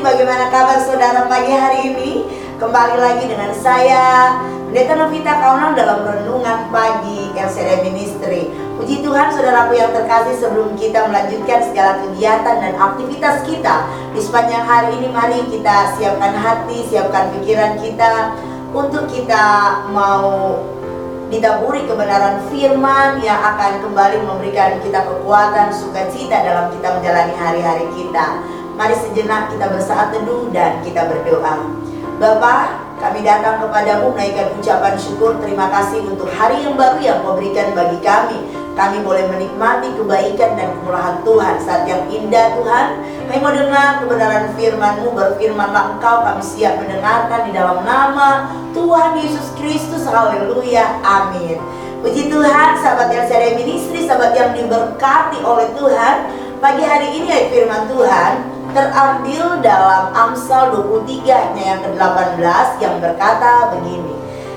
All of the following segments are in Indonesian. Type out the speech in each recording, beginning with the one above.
bagaimana kabar saudara pagi hari ini? Kembali lagi dengan saya, Pendeta Novita Kaunang dalam Renungan Pagi LCD Ministry. Puji Tuhan saudaraku yang terkasih, sebelum kita melanjutkan segala kegiatan dan aktivitas kita di sepanjang hari ini, mari kita siapkan hati, siapkan pikiran kita untuk kita mau ditaburi kebenaran firman yang akan kembali memberikan kita kekuatan, sukacita dalam kita menjalani hari-hari kita. Mari sejenak kita bersaat teduh dan kita berdoa. Bapa, kami datang kepadamu menaikkan ucapan syukur, terima kasih untuk hari yang baru yang kau berikan bagi kami. Kami boleh menikmati kebaikan dan kemurahan Tuhan saat yang indah. Tuhan, kami mau dengar kebenaran firman-Mu, berfirmanlah Engkau, kami siap mendengarkan di dalam nama Tuhan Yesus Kristus. Haleluya, amin. Puji Tuhan, sahabat LCD Ministry, sahabat yang diberkati oleh Tuhan. Pagi hari ini ayat firman Tuhan terambil dalam Amsal 23 ayat yang ke-18 yang berkata begini: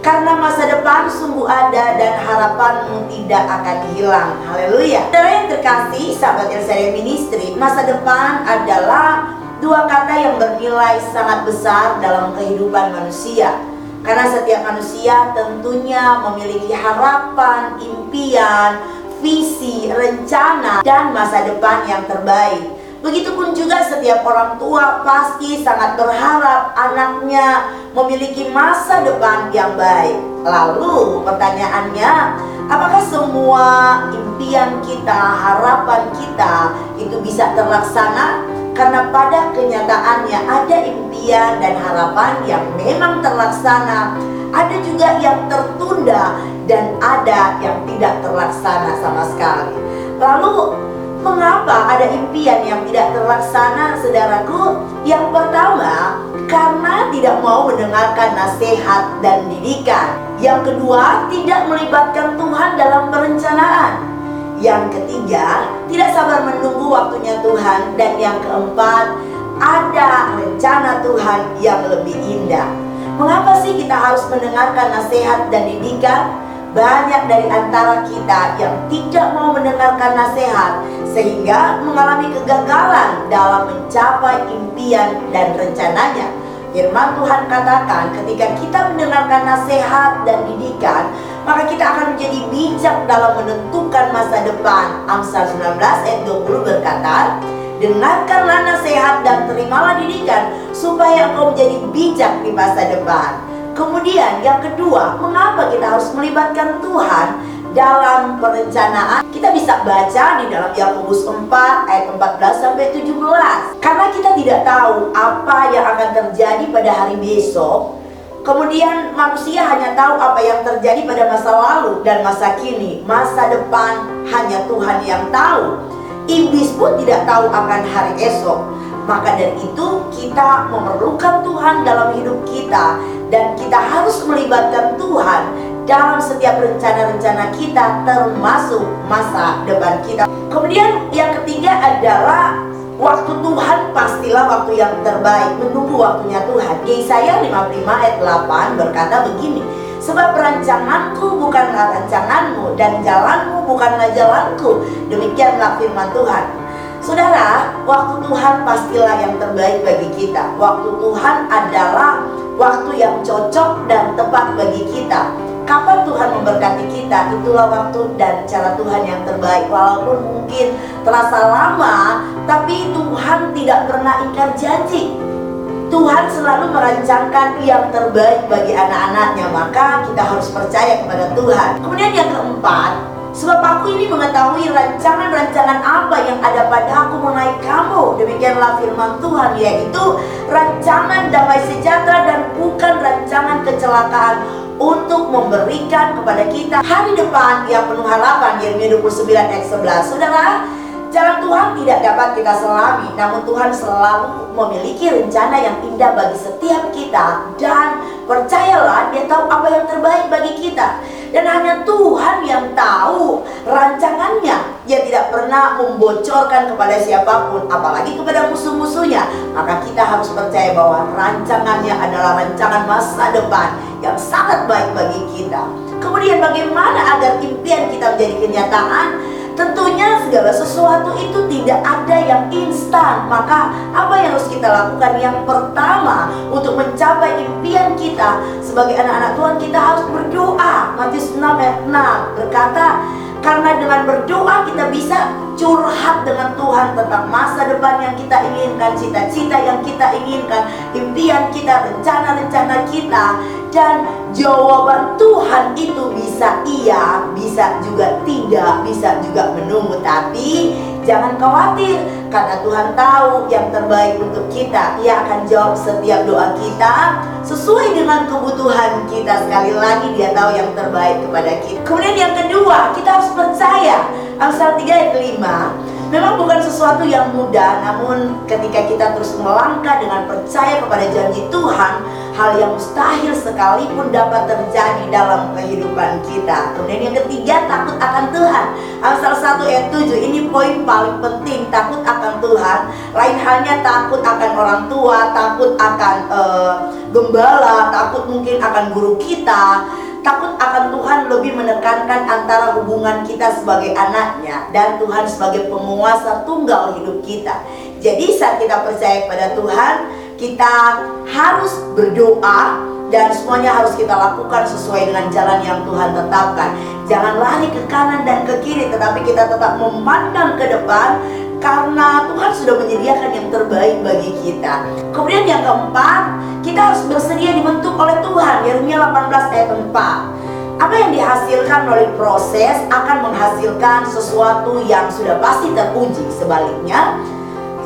karena masa depan sungguh ada dan harapanmu tidak akan hilang. Haleluya. Saudara yang terkasih, sahabat LCD Ministry, masa depan adalah dua kata yang bernilai sangat besar dalam kehidupan manusia. Karena setiap manusia tentunya memiliki harapan, impian, visi, rencana, dan masa depan yang terbaik. Begitupun juga setiap orang tua pasti sangat berharap anaknya memiliki masa depan yang baik. Lalu pertanyaannya, apakah semua impian kita, harapan kita itu bisa terlaksana? Karena pada kenyataannya ada impian dan harapan yang memang terlaksana, ada juga yang tertunda, dan ada yang tidak terlaksana sama sekali. Lalu mengapa ada impian yang tidak terlaksana, saudaraku? Yang pertama, karena tidak mau mendengarkan nasihat dan didikan. Yang kedua, tidak melibatkan Tuhan dalam perencanaan. Yang ketiga, tidak sabar menunggu waktunya Tuhan. Dan yang keempat, ada rencana Tuhan yang lebih indah. Mengapa sih kita harus mendengarkan nasihat dan didikan? Banyak dari antara kita yang tidak mau mendengarkan nasihat, sehingga mengalami kegagalan dalam mencapai impian dan rencananya. Firman Tuhan katakan, ketika kita mendengarkan nasihat dan didikan, maka kita akan menjadi bijak dalam menentukan masa depan. Amsal 19 ayat 20 berkata, dengarkanlah nasihat dan terimalah didikan, supaya engkau menjadi bijak di masa depan. Kemudian yang kedua, mengapa kita harus melibatkan Tuhan dalam perencanaan? Kita bisa baca di dalam Yakobus 4 ayat 14 sampai 17. Karena kita tidak tahu apa yang akan terjadi pada hari besok. Kemudian manusia hanya tahu apa yang terjadi pada masa lalu dan masa kini. Masa depan hanya Tuhan yang tahu. Iblis pun tidak tahu akan hari esok. Maka dari itu kita memerlukan Tuhan dalam hidup kita, dan kita harus melibatkan Tuhan dalam setiap rencana-rencana kita, termasuk masa depan kita. Kemudian yang ketiga adalah waktu Tuhan pastilah waktu yang terbaik, menunggu waktunya Tuhan. Yesaya 55 ayat 8 berkata begini: sebab rancanganku bukanlah rancanganmu, dan jalanmu bukanlah jalanku. Demikianlah firman Tuhan. Saudara, waktu Tuhan pastilah yang terbaik bagi kita. Waktu Tuhan adalah waktu yang cocok dan tepat bagi kita. Kapan Tuhan memberkati kita, itulah waktu dan cara Tuhan yang terbaik. Walaupun mungkin terasa lama, tapi Tuhan tidak pernah ingkar janji. Tuhan selalu merancangkan yang terbaik bagi anak-anaknya. Maka kita harus percaya kepada Tuhan. Kemudian yang keempat, sebab aku ini mengetahui rancangan-rancangan apa yang ada padaku mengenai kamu. Demikianlah firman Tuhan, yaitu rancangan damai sejahtera dan bukan rancangan kecelakaan, untuk memberikan kepada kita hari depan yang penuh harapan. Yeremia 29 ayat 11. Saudara, jalan Tuhan tidak dapat kita selami, namun Tuhan selalu memiliki rencana yang indah bagi setiap kita. Dan percayalah, Dia tahu apa yang terbaik bagi kita. Dan hanya Tuhan yang tahu rancangannya. Dia tidak pernah membocorkan kepada siapapun, apalagi kepada musuh-musuhnya. Maka kita harus percaya bahwa rancangannya adalah rancangan masa depan yang sangat baik bagi kita. Kemudian bagaimana agar impian kita menjadi kenyataan? Tentunya segala sesuatu itu tidak ada yang instan. Maka apa yang harus kita lakukan? Yang pertama, untuk mencapai impian kita sebagai anak-anak Tuhan, kita harus berdoa. Matius 6 ayat 6 berkata, karena dengan berdoa kita bisa curhat dengan Tuhan tentang masa depan yang kita inginkan, cita-cita yang kita inginkan, impian kita, rencana-rencana kita. Dan jawaban Tuhan itu bisa iya, bisa juga tidak, bisa juga menunggu. Tapi jangan khawatir, karena Tuhan tahu yang terbaik untuk kita. Ia akan jawab setiap doa kita sesuai dengan kebutuhan kita. Sekali lagi, Dia tahu yang terbaik kepada kita. Kemudian yang kedua, kita harus percaya. Amsal 3 ayat 5, memang bukan sesuatu yang mudah, namun ketika kita terus melangkah dengan percaya kepada janji Tuhan, hal yang mustahil sekalipun dapat terjadi dalam kehidupan kita. Kemudian yang ketiga, takut akan Tuhan. Amsal 1 ayat 7, ini poin paling penting, takut akan Tuhan. Lain halnya takut akan orang tua, takut akan gembala, takut mungkin akan guru kita. Takut akan Tuhan lebih menekankan antara hubungan kita sebagai anaknya dan Tuhan sebagai penguasa tunggal hidup kita. Jadi saat kita percaya kepada Tuhan, kita harus berdoa dan semuanya harus kita lakukan sesuai dengan jalan yang Tuhan tetapkan. Jangan lari ke kanan dan ke kiri, tetapi kita tetap memandang ke depan, karena Tuhan sudah menyediakan yang terbaik bagi kita. Kemudian yang keempat, kita harus bersedia dibentuk oleh Tuhan. Yeremia 18 ayat 4. Apa yang dihasilkan melalui proses akan menghasilkan sesuatu yang sudah pasti teruji. Sebaliknya,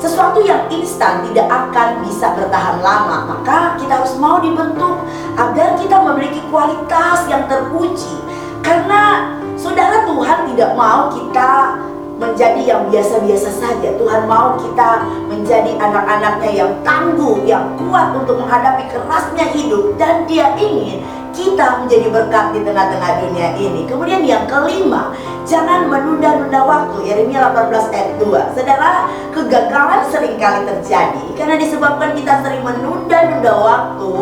sesuatu yang instan tidak akan bisa bertahan lama. Maka kita harus mau dibentuk agar kita memiliki kualitas yang teruji. Karena saudara, Tuhan tidak mau kita menjadi yang biasa-biasa saja. Tuhan mau kita menjadi anak-anaknya yang tangguh, yang kuat untuk menghadapi kerasnya hidup. Dan Dia ingin kita menjadi berkat di tengah-tengah dunia ini. Kemudian yang kelima, jangan menunda-nunda waktu. Yeremia 18 ayat 2. Saudara, kegagalan seringkali terjadi karena disebabkan kita sering menunda-nunda waktu.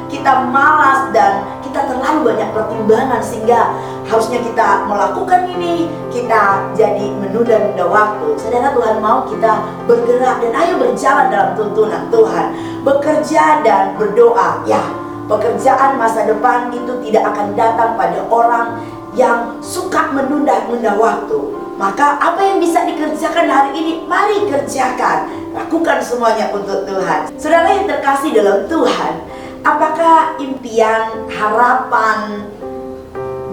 Kita malas dan kita terlalu banyak pertimbangan, sehingga harusnya kita melakukan ini, kita jadi menunda-nunda waktu. Saudara, Tuhan mau kita bergerak dan ayo berjalan dalam tuntunan Tuhan. Bekerja dan berdoa. Ya, pekerjaan masa depan itu tidak akan datang pada orang yang suka menunda-nunda waktu. Maka apa yang bisa dikerjakan hari ini, mari kerjakan. Lakukan semuanya untuk Tuhan. Saudara yang terkasih dalam Tuhan, apakah impian, harapan,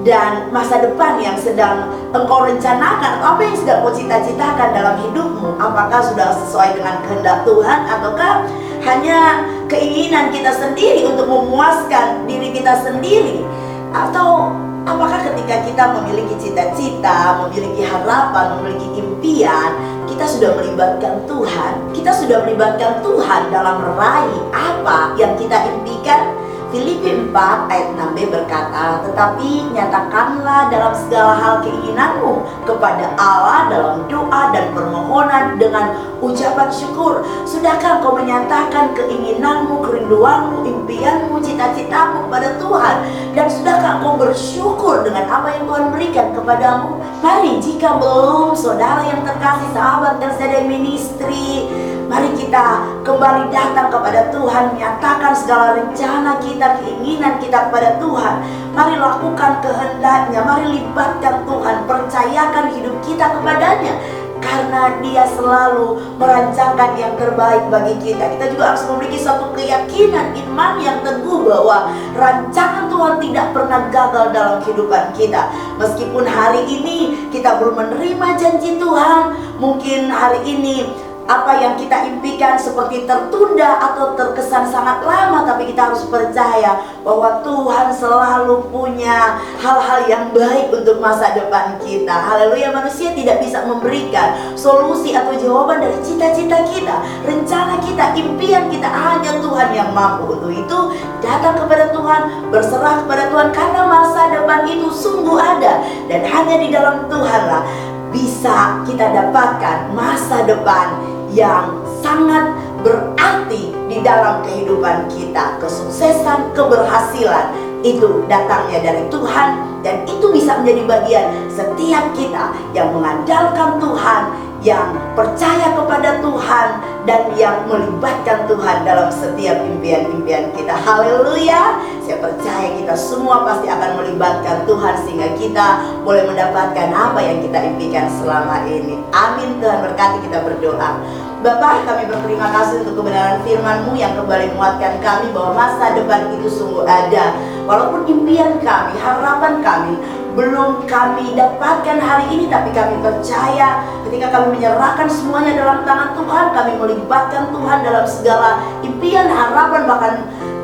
dan masa depan yang sedang engkau rencanakan, atau apa yang sedang kau cita-citakan dalam hidupmu, apakah sudah sesuai dengan kehendak Tuhan, ataukah hanya keinginan kita sendiri untuk memuaskan diri kita sendiri? Atau apakah ketika kita memiliki cita-cita, memiliki harapan, memiliki impian, kita sudah melibatkan Tuhan? Kita sudah melibatkan Tuhan dalam meraih apa yang kita impikan? Filipi 4 ayat 6b berkata, tetapi nyatakanlah dalam segala hal keinginanmu kepada Allah dalam doa dan permohonan dengan ucapan syukur. Sudahkah kau menyatakan keinginanmu, kerinduanmu, impianmu, cita-citamu kepada Tuhan? Dan sudahkah kau bersyukur dengan apa yang Tuhan berikan kepadamu? Mari, jika belum, saudara yang terkasih, sahabat LCD Ministry, mari kita kembali datang kepada Tuhan, menyatakan segala rencana kita, keinginan kita kepada Tuhan. Mari lakukan kehendaknya, mari libatkan Tuhan, percayakan hidup kita kepadanya. Karena Dia selalu merancangkan yang terbaik bagi kita. Kita juga harus memiliki suatu keyakinan, iman yang teguh bahwa rancangan Tuhan tidak pernah gagal dalam kehidupan kita. Meskipun hari ini kita belum menerima janji Tuhan, mungkin hari ini apa yang kita impikan seperti tertunda atau terkesan sangat lama, tapi kita harus percaya bahwa Tuhan selalu punya hal-hal yang baik untuk masa depan kita. Haleluya. Manusia tidak bisa memberikan solusi atau jawaban dari cita-cita kita, rencana kita, impian kita. Hanya Tuhan yang mampu. Untuk itu datang kepada Tuhan, berserah kepada Tuhan, karena masa depan itu sungguh ada, dan hanya di dalam Tuhanlah bisa kita dapatkan masa depan yang sangat berarti di dalam kehidupan kita. Kesuksesan, keberhasilan itu datangnya dari Tuhan, Dan itu bisa menjadi bagian setiap kita yang mengandalkan Tuhan, yang percaya kepada Tuhan, dan yang melibatkan Tuhan dalam setiap impian-impian kita. Haleluya. Saya percaya kita semua pasti akan melibatkan Tuhan sehingga kita boleh mendapatkan apa yang kita impikan selama ini. Amin. Tuhan berkati. Kita berdoa. Bapa, kami berterima kasih untuk kebenaran firman-Mu yang kembali menguatkan kami bahwa masa depan itu sungguh ada. Walaupun impian kami, harapan kami belum kami dapatkan hari ini, tapi kami percaya ketika kami menyerahkan semuanya dalam tangan Tuhan, kami melibatkan Tuhan dalam segala impian, harapan, bahkan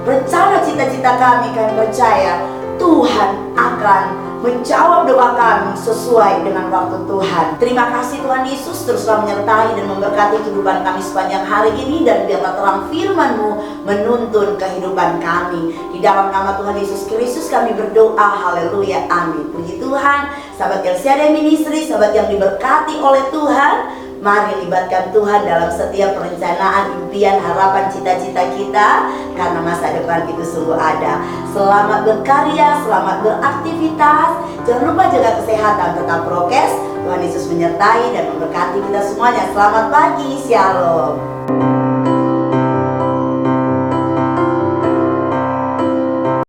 rencana cita-cita kami percaya Tuhan akan menjawab doa kami sesuai dengan waktu Tuhan. Terima kasih Tuhan Yesus, teruslah menyertai dan memberkati kehidupan kami sepanjang hari ini, dan biarlah terang firman-Mu menuntun kehidupan kami. Di dalam nama Tuhan Yesus Kristus kami berdoa, haleluya, amin. Puji Tuhan. Sahabat LCD Ministry, sahabat yang diberkati oleh Tuhan, mari libatkan Tuhan dalam setiap perencanaan, impian, harapan, cita-cita kita, karena masa depan itu sungguh ada. Selamat berkarya, selamat beraktivitas. Jangan lupa jaga kesehatan, tetap prokes. Tuhan Yesus menyertai dan memberkati kita semuanya. Selamat pagi, shalom.